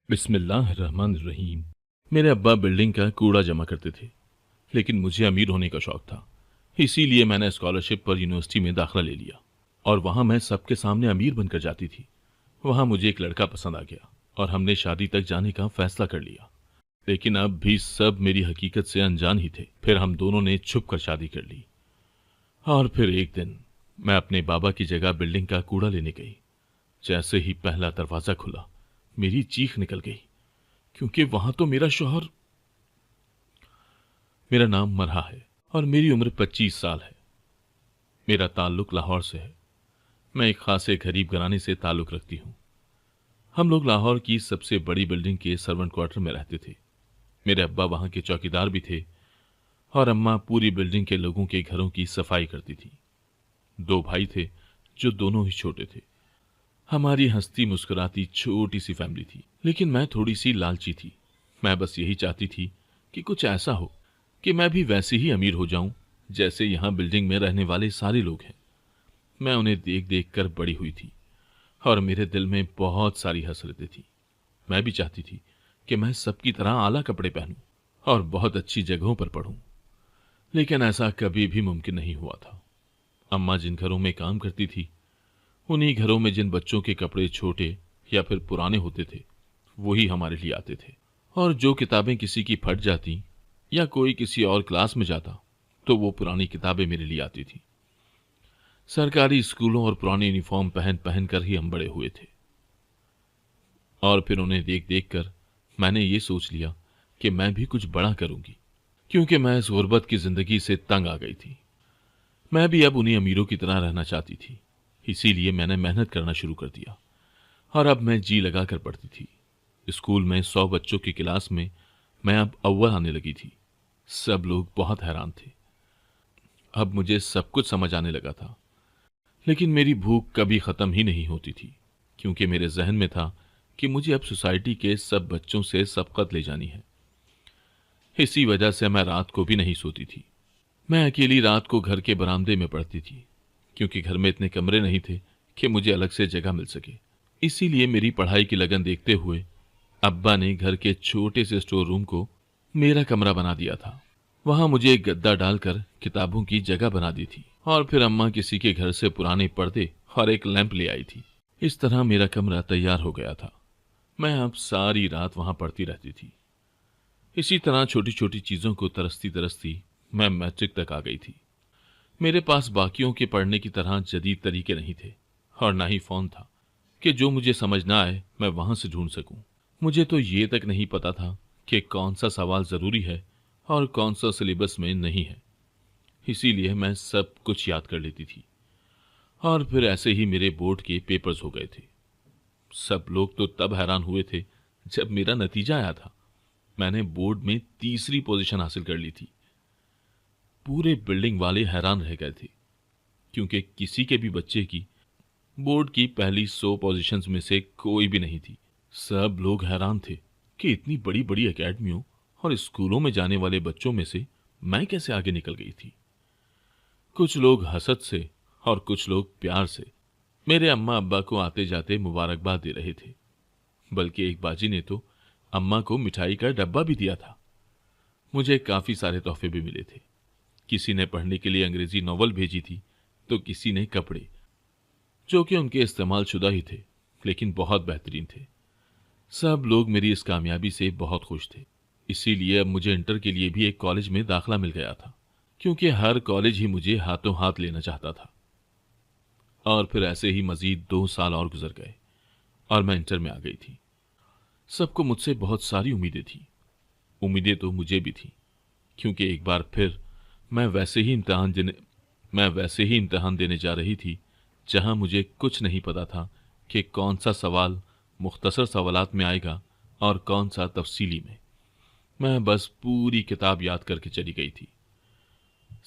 बिस्मिल्लाहिर्रहमानिर्रहीम। मेरे अब्बा बिल्डिंग का कूड़ा जमा करते थे, लेकिन मुझे अमीर होने का शौक था। इसीलिए मैंने स्कॉलरशिप पर यूनिवर्सिटी में दाखिला ले लिया और वहाँ मैं सबके सामने अमीर बनकर जाती थी। वहाँ मुझे एक लड़का पसंद आ गया और हमने शादी तक जाने का फैसला कर लिया। लेकिन अब भी सब मेरी हकीकत से अनजान ही थे। फिर हम दोनों ने छुप कर शादी कर ली। और फिर एक दिन मैं अपने बाबा की जगह बिल्डिंग का कूड़ा लेने गई। जैसे ही पहला दरवाजा खुला, मेरी चीख निकल गई, क्योंकि वहां तो मेरा नाम मरहा है और मेरी उम्र 25 साल है। मेरा ताल्लुक लाहौर से है। मैं एक खासे गरीब घराने से ताल्लुक रखती हूँ। हम लोग लाहौर की सबसे बड़ी बिल्डिंग के सर्वेंट क्वार्टर में रहते थे। मेरे अब्बा वहां के चौकीदार भी थे और अम्मा पूरी बिल्डिंग के लोगों के घरों की सफाई करती थी। दो भाई थे जो दोनों ही छोटे थे। हमारी हंसती मुस्कुराती छोटी सी फैमिली थी, लेकिन मैं थोड़ी सी लालची थी। मैं बस यही चाहती थी कि कुछ ऐसा हो कि मैं भी वैसे ही अमीर हो जाऊं जैसे यहां बिल्डिंग में रहने वाले सारे लोग हैं। मैं उन्हें देख देख कर बड़ी हुई थी और मेरे दिल में बहुत सारी हसरतें थी। मैं भी चाहती थी कि मैं सबकी तरह आला कपड़े पहनूं और बहुत अच्छी जगहों पर पढूं, लेकिन ऐसा कभी भी मुमकिन नहीं हुआ था। अम्मा जिन घरों में काम करती थी, उन्हीं घरों में जिन बच्चों के कपड़े छोटे या फिर पुराने होते थे, वही हमारे लिए आते थे। और जो किताबें किसी की फट जाती या कोई किसी और क्लास में जाता, तो वो पुरानी किताबें मेरे लिए आती थी। सरकारी स्कूलों और पुराने यूनिफॉर्म पहन पहन कर ही हम बड़े हुए थे। और फिर उन्हें देख देख कर मैंने ये सोच लिया कि मैं भी कुछ बड़ा करूंगी, क्योंकि मैं इस गुर्बत की जिंदगी से तंग आ गई थी। मैं भी अब उन्हीं अमीरों की तरह रहना चाहती थी। इसीलिए मैंने मेहनत करना शुरू कर दिया और अब मैं जी लगा कर पढ़ती थी। स्कूल में 100 बच्चों की क्लास में मैं अब अव्वल आने लगी थी। सब लोग बहुत हैरान थे। अब मुझे सब कुछ समझ आने लगा था, लेकिन मेरी भूख कभी खत्म ही नहीं होती थी, क्योंकि मेरे जहन में था कि मुझे अब सोसाइटी के सब बच्चों से सबकत ले जानी है। इसी वजह से मैं रात को भी नहीं सोती थी। मैं अकेली रात को घर के बरामदे में पढ़ती थी, क्योंकि घर में इतने कमरे नहीं थे कि मुझे अलग से जगह मिल सके। इसीलिए मेरी पढ़ाई की लगन देखते हुए अब्बा ने घर के छोटे से स्टोर रूम को मेरा कमरा बना दिया था। वहां मुझे एक गद्दा डालकर किताबों की जगह बना दी थी और फिर अम्मा किसी के घर से पुराने पर्दे और एक लैंप ले आई थी। इस तरह मेरा कमरा तैयार हो गया था। मैं अब सारी रात वहां पढ़ती रहती थी। इसी तरह छोटी छोटी चीजों को तरसती तरसती मैं मैट्रिक तक आ गई थी। मेरे पास बाकियों के पढ़ने की तरह जदीद तरीके नहीं थे और ना ही फोन था कि जो मुझे समझ ना आए मैं वहां से ढूंढ सकूं। मुझे तो ये तक नहीं पता था कि कौन सा सवाल जरूरी है और कौन सा सिलेबस में नहीं है। इसीलिए मैं सब कुछ याद कर लेती थी और फिर ऐसे ही मेरे बोर्ड के पेपर्स हो गए थे। सब लोग तो तब हैरान हुए थे जब मेरा नतीजा आया था। मैंने बोर्ड में तीसरी पोजीशन हासिल कर ली थी। पूरे बिल्डिंग वाले हैरान रह गए थे, क्योंकि किसी के भी बच्चे की बोर्ड की पहली 100 पोजीशंस में से कोई भी नहीं थी। सब लोग हैरान थे कि इतनी बड़ी बड़ी एकेडमियों और स्कूलों में जाने वाले बच्चों में से मैं कैसे आगे निकल गई थी। कुछ लोग हसद से और कुछ लोग प्यार से मेरे अम्मा अब्बा को आते जाते मुबारकबाद दे रहे थे। बल्कि एक बाजी ने तो अम्मा को मिठाई का डब्बा भी दिया था। मुझे काफी सारे तोहफे भी मिले थे। किसी ने पढ़ने के लिए अंग्रेजी नॉवल भेजी थी, तो किसी ने कपड़े, जो कि उनके इस्तेमाल शुदा ही थे लेकिन बहुत बेहतरीन थे। सब लोग मेरी इस कामयाबी से बहुत खुश थे। इसीलिए अब मुझे इंटर के लिए भी एक कॉलेज में दाखिला मिल गया था, क्योंकि हर कॉलेज ही मुझे हाथों हाथ लेना चाहता था। और फिर ऐसे ही मजीद 2 साल और गुजर गए और मैं इंटर में आ गई थी। सबको मुझसे बहुत सारी उम्मीदें थी। उम्मीदें तो मुझे भी थी, क्योंकि एक बार फिर मैं वैसे ही इम्तिहान देने जा रही थी जहां मुझे कुछ नहीं पता था कि कौन सा सवाल मुख्तसर सवालात में आएगा और कौन सा तफसीली में। मैं बस पूरी किताब याद करके चली गई थी।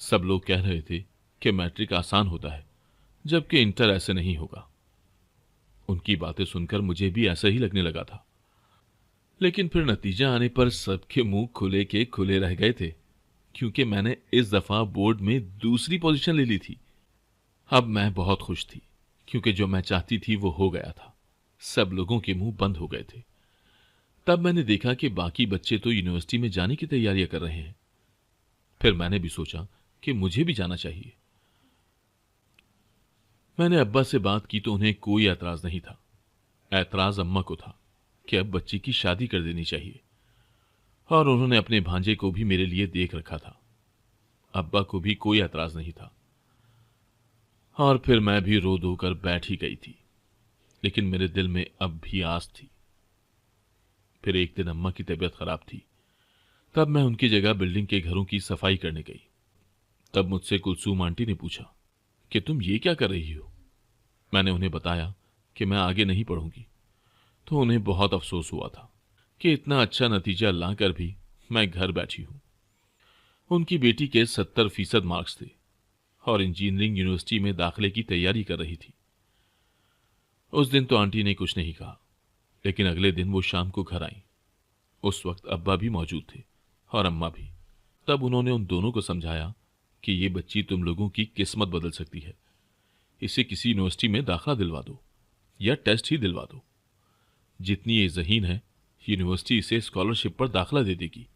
सब लोग कह रहे थे कि मैट्रिक आसान होता है, जबकि इंटर ऐसे नहीं होगा। उनकी बातें सुनकर मुझे भी ऐसा ही लगने लगा था। लेकिन फिर नतीजा आने पर सबके मुंह खुले के खुले रह गए थे, क्योंकि मैंने इस दफा बोर्ड में दूसरी पोजीशन ले ली थी। अब मैं बहुत खुश थी, क्योंकि जो मैं चाहती थी वो हो गया था। सब लोगों के मुंह बंद हो गए थे। तब मैंने देखा कि बाकी बच्चे तो यूनिवर्सिटी में जाने की तैयारियां कर रहे हैं। फिर मैंने भी सोचा कि मुझे भी जाना चाहिए। मैंने अब्बा से बात की तो उन्हें कोई ऐतराज नहीं था। ऐतराज अम्मा को था कि अब बच्ची की शादी कर देनी चाहिए, और उन्होंने अपने भांजे को भी मेरे लिए देख रखा था। अब्बा को भी कोई ऐतराज नहीं था। और फिर मैं भी रो धो कर बैठ ही गई थी, लेकिन मेरे दिल में अब भी आस थी। फिर एक दिन अम्मा की तबीयत खराब थी। तब मैं उनकी जगह बिल्डिंग के घरों की सफाई करने गई। तब मुझसे कुलसूम आंटी ने पूछा कि तुम ये क्या कर रही हो। मैंने उन्हें बताया कि मैं आगे नहीं पढ़ूंगी। तो उन्हें बहुत अफसोस हुआ था कि इतना अच्छा नतीजा लाकर भी मैं घर बैठी हूं। उनकी बेटी के 70% मार्क्स थे और इंजीनियरिंग यूनिवर्सिटी में दाखिले की तैयारी कर रही थी। उस दिन तो आंटी ने कुछ नहीं कहा, लेकिन अगले दिन वो शाम को घर आई। उस वक्त अब्बा भी मौजूद थे और अम्मा भी। तब उन्होंने उन दोनों को समझाया कि ये बच्ची तुम लोगों की किस्मत बदल सकती है। इसे किसी यूनिवर्सिटी में दाखिला दिलवा दो या टेस्ट ही दिलवा दो। जितनी ये ज़हीन है, यूनिवर्सिटी इसे स्कॉलरशिप पर दाखिला दे देगी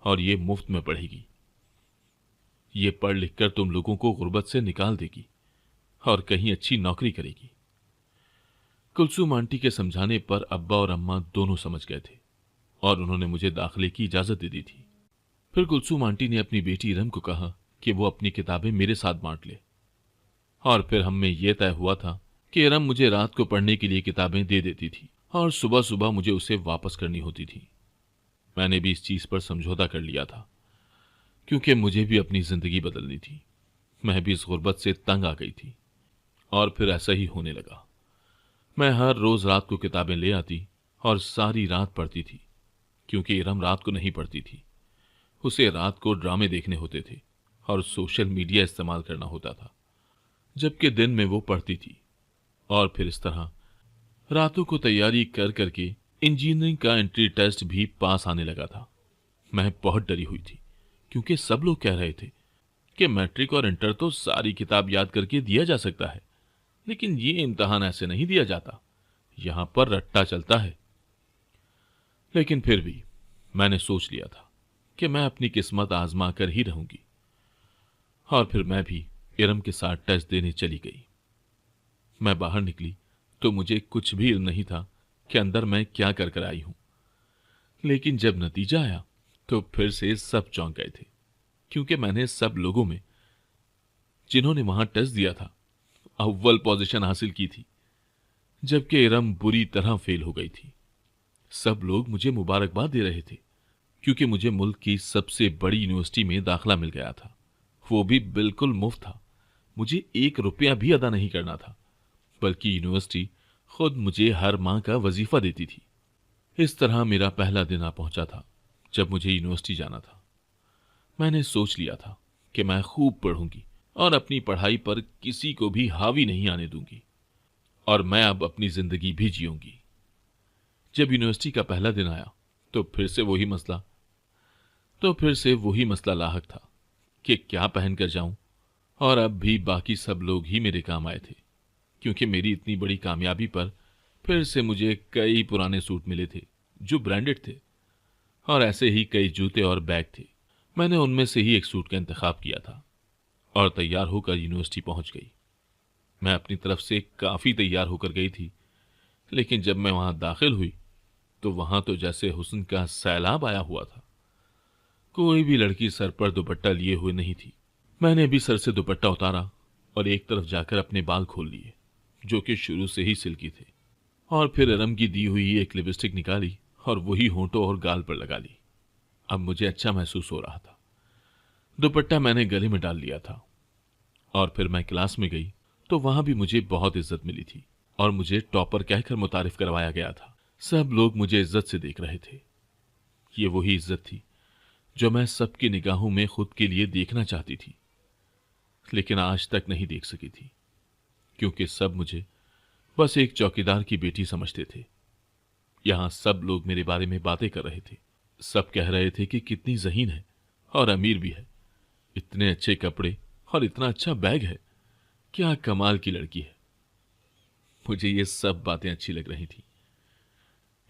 और ये मुफ्त में पढ़ेगी। ये पढ़ लिख कर तुम लोगों को गुर्बत से निकाल देगी और कहीं अच्छी नौकरी करेगी। कुलसूम आंटी के समझाने पर अब्बा और अम्मा दोनों समझ गए थे और उन्होंने मुझे दाखिले की इजाजत दे दी थी। फिर कुलसूम आंटी ने अपनी बेटी इरम को कहा कि वो अपनी किताबें मेरे साथ बांट ले। और फिर हम में यह तय हुआ था कि इरम मुझे रात को पढ़ने के लिए किताबें दे देती थी और सुबह सुबह मुझे उसे वापस करनी होती थी। मैंने भी इस चीज पर समझौता कर लिया था, क्योंकि मुझे भी अपनी जिंदगी बदलनी थी। मैं भी इस गुर्बत से तंग आ गई थी। और फिर ऐसा ही होने लगा। मैं हर रोज रात को किताबें ले आती और सारी रात पढ़ती थी, क्योंकि इरम रात को नहीं पढ़ती थी। उसे रात को ड्रामे देखने होते थे और सोशल मीडिया इस्तेमाल करना होता था, जबकि दिन में वो पढ़ती थी। और फिर इस तरह रातों को तैयारी कर करके इंजीनियरिंग का एंट्री टेस्ट भी पास आने लगा था। मैं बहुत डरी हुई थी, क्योंकि सब लोग कह रहे थे कि मैट्रिक और इंटर तो सारी किताब याद करके दिया जा सकता है, लेकिन ये इम्तहान ऐसे नहीं दिया जाता, यहां पर रट्टा चलता है। लेकिन फिर भी मैंने सोच लिया था कि मैं अपनी किस्मत आजमा कर ही रहूंगी। और फिर मैं भी इरम के साथ टेस्ट देने चली गई। मैं बाहर निकली तो मुझे कुछ भी इल्म नहीं था कि अंदर मैं क्या कर कर आई हूं। लेकिन जब नतीजा आया तो फिर से सब चौंक गए थे, क्योंकि मैंने सब लोगों में जिन्होंने वहां टेस्ट दिया था अव्वल पोजीशन हासिल की थी, जबकि इरम बुरी तरह फेल हो गई थी। सब लोग मुझे मुबारकबाद दे रहे थे, क्योंकि मुझे मुल्क की सबसे बड़ी यूनिवर्सिटी में दाखिला मिल गया था। वो भी बिल्कुल मुफ्त था। मुझे 1 रुपया भी अदा नहीं करना था, बल्कि यूनिवर्सिटी खुद मुझे हर माह का वजीफा देती थी। इस तरह मेरा पहला दिन आ पहुंचा था जब मुझे यूनिवर्सिटी जाना था। मैंने सोच लिया था कि मैं खूब पढ़ूंगी और अपनी पढ़ाई पर किसी को भी हावी नहीं आने दूंगी, और मैं अब अपनी जिंदगी भी जीऊंगी। जब यूनिवर्सिटी का पहला दिन आया तो फिर से वही मसला लाहक था कि क्या पहनकर जाऊं। और अब भी बाकी सब लोग ही मेरे काम आए थे, क्योंकि मेरी इतनी बड़ी कामयाबी पर फिर से मुझे कई पुराने सूट मिले थे जो ब्रांडेड थे, और ऐसे ही कई जूते और बैग थे। मैंने उनमें से ही एक सूट का इंतखाब किया था और तैयार होकर यूनिवर्सिटी पहुंच गई। मैं अपनी तरफ से काफी तैयार होकर गई थी, लेकिन जब मैं वहां दाखिल हुई तो वहां तो जैसे हुस्न का सैलाब आया हुआ था। कोई भी लड़की सर पर दुपट्टा लिए हुए नहीं थी। मैंने भी सर से दुपट्टा उतारा और एक तरफ जाकर अपने बाल खोल लिए, जो कि शुरू से ही सिल्की थे। और फिर इरम की दी हुई एक लिपस्टिक निकाली और वही होंठों और गाल पर लगा ली। अब मुझे अच्छा महसूस हो रहा था। दुपट्टा मैंने गले में डाल लिया था। और फिर मैं क्लास में गई तो वहां भी मुझे बहुत इज्जत मिली थी और मुझे टॉपर कहकर मुतारिफ करवाया गया था। सब लोग मुझे इज्जत से देख रहे थे। ये वही इज्जत थी जो मैं सबकी निगाहों में खुद के लिए देखना चाहती थी, लेकिन आज तक नहीं देख सकी थी, क्योंकि सब मुझे बस एक चौकीदार की बेटी समझते थे। यहां सब लोग मेरे बारे में बातें कर रहे थे। सब कह रहे थे कि कितनी ज़हीन है और अमीर भी है, इतने अच्छे कपड़े और इतना अच्छा बैग है, क्या कमाल की लड़की है। मुझे ये सब बातें अच्छी लग रही थी।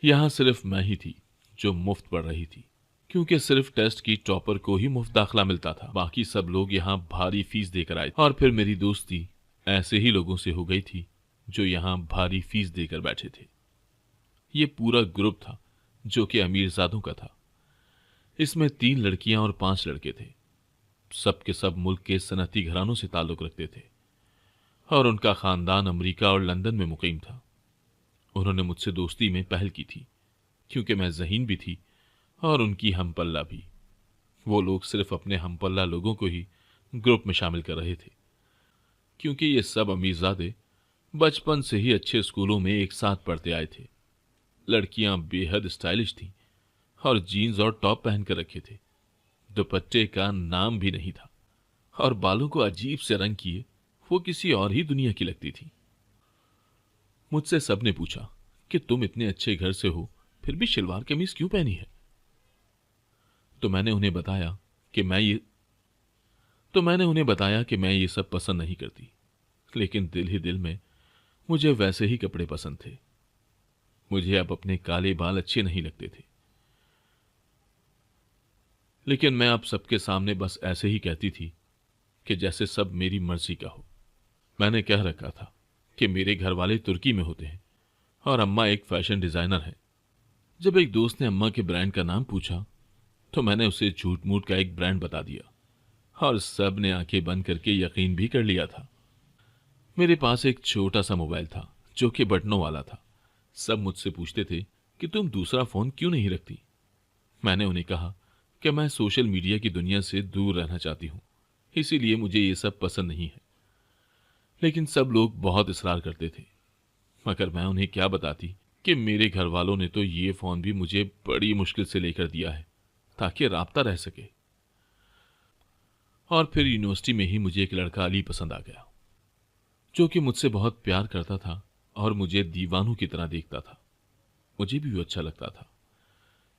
यहां सिर्फ मैं ही थी जो मुफ्त पढ़ रही थी, क्योंकि सिर्फ टेस्ट की टॉपर को ही मुफ्त दाखिला मिलता था। बाकी सब लोग यहाँ भारी फीस देकर आए। और फिर मेरी दोस्ती ऐसे ही लोगों से हो गई थी जो यहाँ भारी फीस देकर बैठे थे। ये पूरा ग्रुप था जो कि अमीरजादों का था। इसमें 3 लड़कियां और 5 लड़के थे। सब के सब मुल्क के सनती घरानों से ताल्लुक रखते थे और उनका खानदान अमेरिका और लंदन में मुकीम था। उन्होंने मुझसे दोस्ती में पहल की थी क्योंकि मैं ज़हीन भी थी और उनकी हमपल्ला भी। वो लोग सिर्फ अपने हमपल्ला लोगों को ही ग्रुप में शामिल कर रहे थे, क्योंकि ये सब अमीरजादे बचपन से ही अच्छे स्कूलों में एक साथ पढ़ते आए थे। लड़कियां बेहद स्टाइलिश थीं और जीन्स और टॉप पहन कर रखे थे। दुपट्टे का नाम भी नहीं था और बालों को अजीब से रंग किए वो किसी और ही दुनिया की लगती थी। मुझसे सबने पूछा कि तुम इतने अच्छे घर से हो, फिर भी शलवार कमीज क्यों पहनी है? तो मैंने उन्हें बताया कि मैं ये सब पसंद नहीं करती, लेकिन दिल ही दिल में मुझे वैसे ही कपड़े पसंद थे। मुझे अब अपने काले बाल अच्छे नहीं लगते थे, लेकिन मैं अब सबके सामने बस ऐसे ही कहती थी कि जैसे सब मेरी मर्जी का हो। मैंने कह रखा था कि मेरे घर वाले तुर्की में होते हैं और अम्मा एक फैशन डिजाइनर है। जब एक दोस्त ने अम्मा के ब्रांड का नाम पूछा तो मैंने उसे झूठ मूठ का एक ब्रांड बता दिया और सब ने आंखें बंद करके यकीन भी कर लिया था। मेरे पास एक छोटा सा मोबाइल था जो कि बटनों वाला था। सब मुझसे पूछते थे कि तुम दूसरा फोन क्यों नहीं रखती। मैंने उन्हें कहा कि मैं सोशल मीडिया की दुनिया से दूर रहना चाहती हूँ, इसीलिए मुझे ये सब पसंद नहीं है। लेकिन सब लोग बहुत इसरार करते थे, मगर मैं उन्हें क्या बताती कि मेरे घर वालों ने तो ये फोन भी मुझे बड़ी मुश्किल से लेकर दिया है ताकि राब्ता रह सके। और फिर यूनिवर्सिटी में ही मुझे एक लड़का अली पसंद आ गया, जो कि मुझसे बहुत प्यार करता था और मुझे दीवानों की तरह देखता था। मुझे भी वो अच्छा लगता था।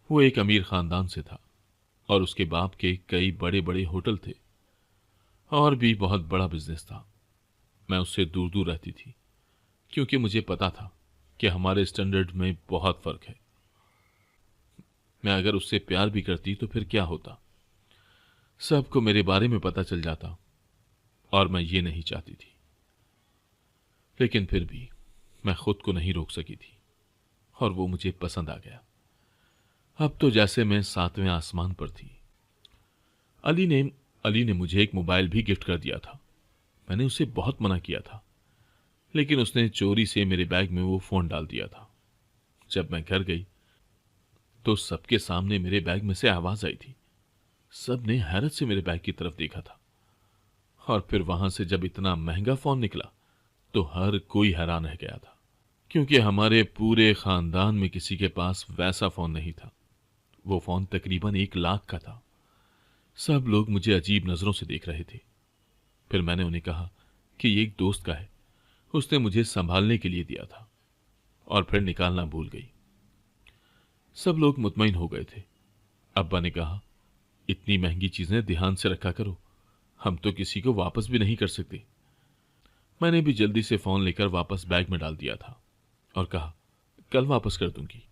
वो एक अमीर खानदान से था और उसके बाप के कई बड़े बड़े होटल थे और भी बहुत बड़ा बिजनेस था। मैं उससे दूर दूर रहती थी क्योंकि मुझे पता था कि हमारे स्टैंडर्ड में बहुत फर्क है। मैं अगर उससे प्यार भी करती तो फिर क्या होता, सबको मेरे बारे में पता चल जाता और मैं ये नहीं चाहती थी। लेकिन फिर भी मैं खुद को नहीं रोक सकी थी और वो मुझे पसंद आ गया। अब तो जैसे मैं 7वें आसमान पर थी। अली ने मुझे एक मोबाइल भी गिफ्ट कर दिया था। मैंने उसे बहुत मना किया था, लेकिन उसने चोरी से मेरे बैग में वो फोन डाल दिया था। जब मैं घर गई तो सबके सामने मेरे बैग में से आवाज आई थी। सब ने हैरत से मेरे बैग की तरफ देखा था और फिर वहां से जब इतना महंगा फोन निकला तो हर कोई हैरान रह गया था, क्योंकि हमारे पूरे खानदान में किसी के पास वैसा फोन नहीं था। वो फोन तकरीबन 1 लाख का था। सब लोग मुझे अजीब नजरों से देख रहे थे। फिर मैंने उन्हें कहा कि ये एक दोस्त का है, उसने मुझे संभालने के लिए दिया था, और फिर निकालना भूल गई। सब लोग मुतमईन हो गए थे। अब्बा ने कहा, इतनी महंगी चीजें ध्यान से रखा करो, हम तो किसी को वापस भी नहीं कर सकते। मैंने भी जल्दी से फोन लेकर वापस बैग में डाल दिया था और कहा, कल वापस कर दूंगी।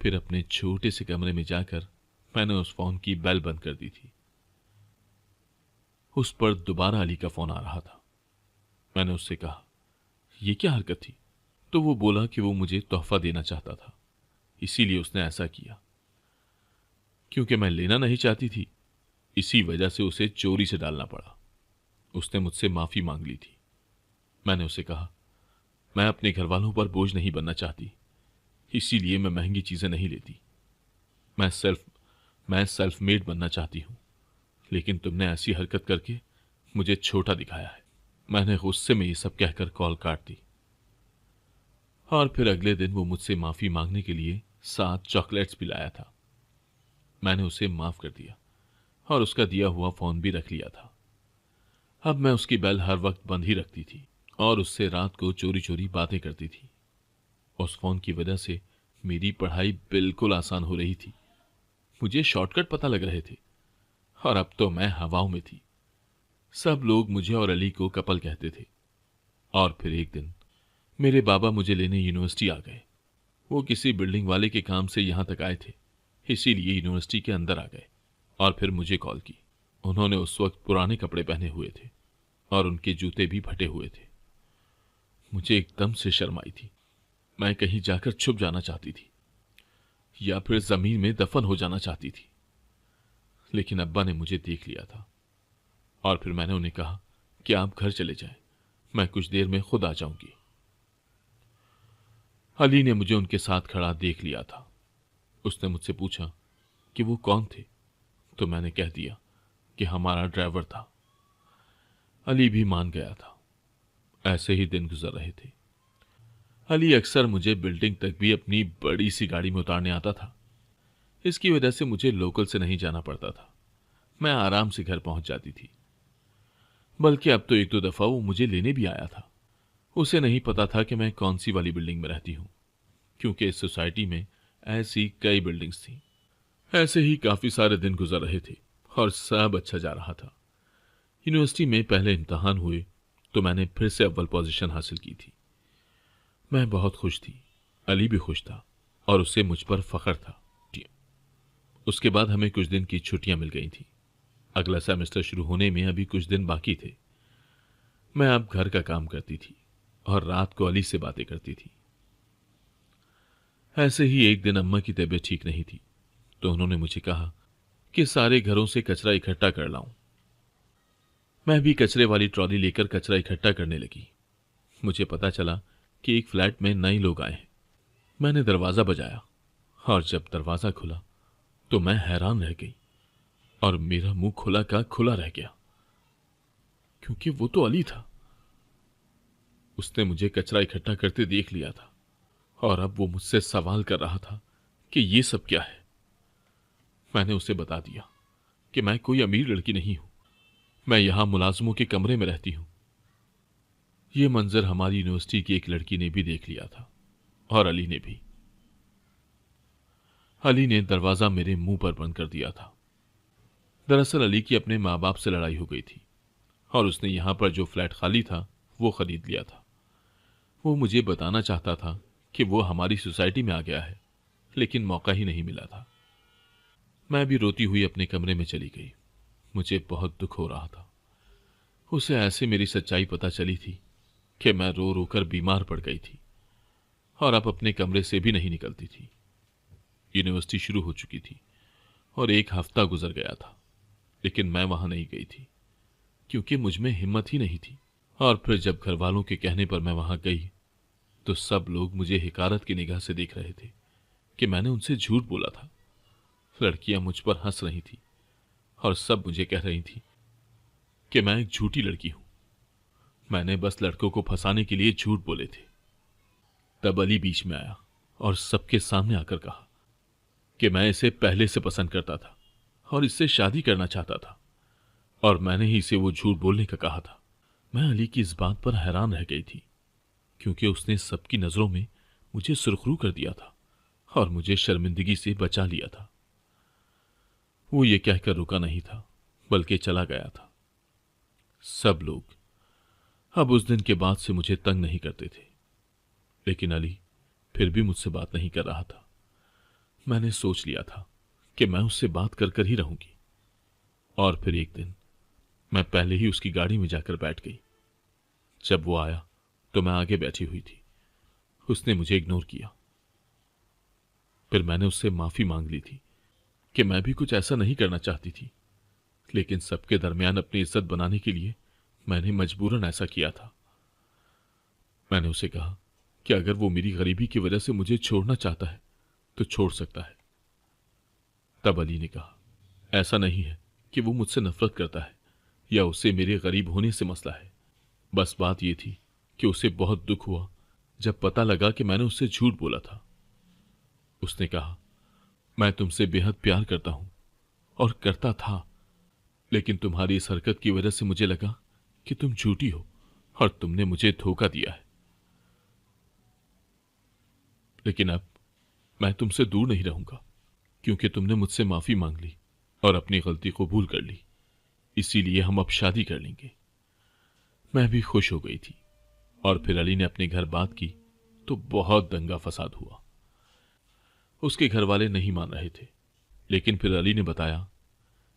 फिर अपने छोटे से कमरे में जाकर मैंने उस फोन की बेल बंद कर दी थी। उस पर दोबारा अली का फोन आ रहा था। मैंने उससे कहा, यह क्या हरकत थी? तो वो बोला कि वो मुझे तोहफा देना चाहता था, इसीलिए उसने ऐसा किया। क्योंकि मैं लेना नहीं चाहती थी, इसी वजह से उसे चोरी से डालना पड़ा। उसने मुझसे माफी मांग ली थी। मैंने उसे कहा, मैं अपने घर वालों पर बोझ नहीं बनना चाहती, इसीलिए मैं महंगी चीजें नहीं लेती। मैं सेल्फ मेड बनना चाहती हूं, लेकिन तुमने ऐसी हरकत करके मुझे छोटा दिखाया है। मैंने गुस्से में ये सब कहकर कॉल काट दी। और फिर अगले दिन वो मुझसे माफी मांगने के लिए 7 चॉकलेट्स भी लाया था। मैंने उसे माफ कर दिया और उसका दिया हुआ फोन भी रख लिया था। अब मैं उसकी बेल हर वक्त बंद ही रखती थी और उससे रात को चोरी चोरी बातें करती थी। उस फोन की वजह से मेरी पढ़ाई बिल्कुल आसान हो रही थी। मुझे शॉर्टकट पता लग रहे थे और अब तो मैं हवाओं में थी। सब लोग मुझे और अली को कपल कहते थे। और फिर एक दिन मेरे बाबा मुझे लेने यूनिवर्सिटी आ गए। वो किसी बिल्डिंग वाले के काम से यहां तक आए थे, इसीलिए यूनिवर्सिटी के अंदर आ गए और फिर मुझे कॉल की। उन्होंने उस वक्त पुराने कपड़े पहने हुए थे और उनके जूते भी फटे हुए थे। मुझे एकदम से शर्म आई थी। मैं कहीं जाकर छुप जाना चाहती थी या फिर जमीन में दफन हो जाना चाहती थी, लेकिन अब्बा ने मुझे देख लिया था और फिर मैंने उन्हें कहा कि आप घर चले जाएं, मैं कुछ देर में खुद आ जाऊंगी। अली ने मुझे उनके साथ खड़ा देख लिया था। उसने मुझसे पूछा कि वो कौन थे, तो मैंने कह दिया कि हमारा ड्राइवर था। अली भी मान गया था। ऐसे ही दिन गुजर रहे थे। अली अक्सर मुझे बिल्डिंग तक भी अपनी बड़ी सी गाड़ी में उतारने आता था। इसकी वजह से मुझे लोकल से नहीं जाना पड़ता था, मैं आराम से घर पहुंच जाती थी। बल्कि अब तो एक दो दफा वो मुझे लेने भी आया था। उसे नहीं पता था कि मैं कौन सी वाली बिल्डिंग में रहती हूं, क्योंकि इस सोसाइटी में ऐसी कई बिल्डिंग्स थीं। ऐसे ही काफी सारे दिन गुजर रहे थे और सब अच्छा जा रहा था। यूनिवर्सिटी में पहले इम्तहान हुए तो मैंने फिर से अव्वल पोजीशन हासिल की थी। मैं बहुत खुश थी, अली भी खुश था और उसे मुझ पर फख्र था। उसके बाद हमें कुछ दिन की छुट्टियां मिल गई थी। अगला सेमेस्टर शुरू होने में अभी कुछ दिन बाकी थे। मैं अब घर का काम करती थी और रात को अली से बातें करती थी। ऐसे ही एक दिन अम्मा की तबीयत ठीक नहीं थी, तो उन्होंने मुझे कहा कि सारे घरों से कचरा इकट्ठा कर लाऊं। मैं भी कचरे वाली ट्रॉली लेकर कचरा इकट्ठा करने लगी। मुझे पता चला कि एक फ्लैट में नए लोग आए हैं। मैंने दरवाजा बजाया और जब दरवाजा खुला तो मैं हैरान रह गई और मेरा मुंह खुला का खुला रह गया, क्योंकि वो तो अली था। उसने मुझे कचरा इकट्ठा करते देख लिया था और अब वो मुझसे सवाल कर रहा था कि ये सब क्या है। मैंने उसे बता दिया कि मैं कोई अमीर लड़की नहीं हूं, मैं यहां मुलाजमों के कमरे में रहती हूं। यह मंजर हमारी यूनिवर्सिटी की एक लड़की ने भी देख लिया था और अली ने भी। अली ने दरवाजा मेरे मुंह पर बंद कर दिया था। दरअसल अली की अपने माँ बाप से लड़ाई हो गई थी और उसने यहां पर जो फ्लैट खाली था वो खरीद लिया था। वो मुझे बताना चाहता था कि वो हमारी सोसाइटी में आ गया है, लेकिन मौका ही नहीं मिला था। मैं भी रोती हुई अपने कमरे में चली गई। मुझे बहुत दुख हो रहा था। उसे ऐसे मेरी सच्चाई पता चली थी कि मैं रो रो कर बीमार पड़ गई थी और अब अपने कमरे से भी नहीं निकलती थी। यूनिवर्सिटी शुरू हो चुकी थी और एक हफ्ता गुजर गया था, लेकिन मैं वहां नहीं गई थी क्योंकि मुझ में हिम्मत ही नहीं थी। और फिर जब घर वालों के कहने पर मैं वहां गई तो सब लोग मुझे हिकारत की निगाह से देख रहे थे कि मैंने उनसे झूठ बोला था। लड़कियां मुझ पर हंस रही थी और सब मुझे कह रही थी कि मैं एक झूठी लड़की हूं, मैंने बस लड़कों को फंसाने के लिए झूठ बोले थे। तब अली बीच में आया और सबके सामने आकर कहा कि मैं इसे पहले से पसंद करता था और इससे शादी करना चाहता था और मैंने ही इसे वो झूठ बोलने का कहा था। मैं अली की इस बात पर हैरान रह गई थी, क्योंकि उसने सबकी नजरों में मुझे सुरखरू कर दिया था और मुझे शर्मिंदगी से बचा लिया था। वो ये कहकर रुका नहीं था, बल्कि चला गया था। सब लोग अब उस दिन के बाद से मुझे तंग नहीं करते थे, लेकिन अली फिर भी मुझसे बात नहीं कर रहा था। मैंने सोच लिया था कि मैं उससे बात कर कर ही रहूंगी। और फिर एक दिन मैं पहले ही उसकी गाड़ी में जाकर बैठ गई। जब वो आया तो मैं आगे बैठी हुई थी। उसने मुझे इग्नोर किया। फिर मैंने उससे माफी मांग ली थी कि मैं भी कुछ ऐसा नहीं करना चाहती थी, लेकिन सबके दरमियान अपनी इज्जत बनाने के लिए मैंने मजबूरन ऐसा किया था। मैंने उसे कहा कि अगर वो मेरी गरीबी की वजह से मुझे छोड़ना चाहता है तो छोड़ सकता है। तब अली ने कहा, ऐसा नहीं है कि वो मुझसे नफरत करता है या उसे मेरे गरीब होने से मसला है। बस बात यह थी कि उसे बहुत दुख हुआ जब पता लगा कि मैंने उससे झूठ बोला था। उसने कहा, मैं तुमसे बेहद प्यार करता हूं और करता था, लेकिन तुम्हारी इस हरकत की वजह से मुझे लगा कि तुम झूठी हो और तुमने मुझे धोखा दिया है। लेकिन अब मैं तुमसे दूर नहीं रहूंगा, क्योंकि तुमने मुझसे माफी मांग ली और अपनी गलती कबूल कर ली। इसीलिए हम अब शादी कर लेंगे। मैं भी खुश हो गई थी। और फिर अली ने अपने घर बात की तो बहुत दंगा फसाद हुआ। उसके घर वाले नहीं मान रहे थे, लेकिन फिर अली ने बताया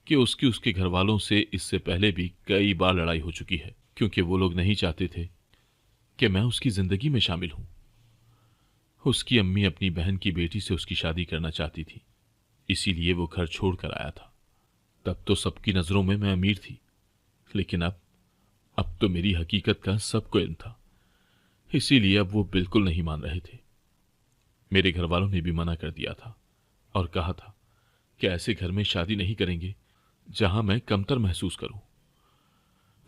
कि उसके घर वालों से इससे पहले भी कई बार लड़ाई हो चुकी है, क्योंकि वो लोग नहीं चाहते थे कि मैं उसकी जिंदगी में शामिल हूं। उसकी अम्मी अपनी बहन की बेटी से उसकी शादी करना चाहती थी, इसीलिए वो घर छोड़कर आया था। तब तो सबकी नजरों में मैं अमीर थी, लेकिन अब तो मेरी हकीकत का सबको इल्म था, इसीलिए अब वो बिल्कुल नहीं मान रहे थे। मेरे घर वालों ने भी मना कर दिया था और कहा था कि ऐसे घर में शादी नहीं करेंगे जहां मैं कमतर महसूस करूं।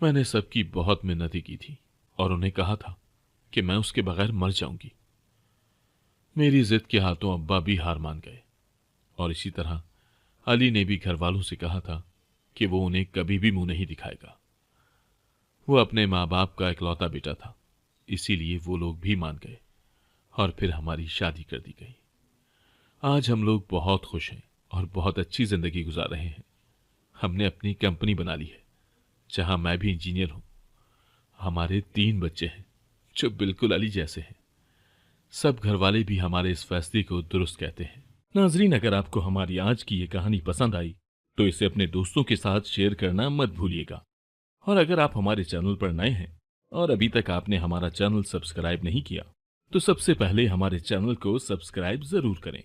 मैंने सबकी बहुत मिन्नतें की थी और उन्हें कहा था कि मैं उसके बगैर मर जाऊंगी। मेरी जिद के हाथों अब्बा भी हार मान गए और इसी तरह अली ने भी घर वालों से कहा था कि वो उन्हें कभी भी मुंह नहीं दिखाएगा। वो अपने माँ बाप का इकलौता बेटा था, इसीलिए वो लोग भी मान गए और फिर हमारी शादी कर दी गई। आज हम लोग बहुत खुश हैं और बहुत अच्छी जिंदगी गुजार रहे हैं। हमने अपनी कंपनी बना ली है, जहां मैं भी इंजीनियर हूं। हमारे 3 बच्चे हैं जो बिल्कुल अली जैसे हैं। सब घर वाले भी हमारे इस फैसले को दुरुस्त कहते हैं। नाजरीन, अगर आपको हमारी आज की ये कहानी पसंद आई तो इसे अपने दोस्तों के साथ शेयर करना मत भूलिएगा। और अगर आप हमारे चैनल पर नए हैं और अभी तक आपने हमारा चैनल सब्सक्राइब नहीं किया, तो सबसे पहले हमारे चैनल को सब्सक्राइब जरूर करें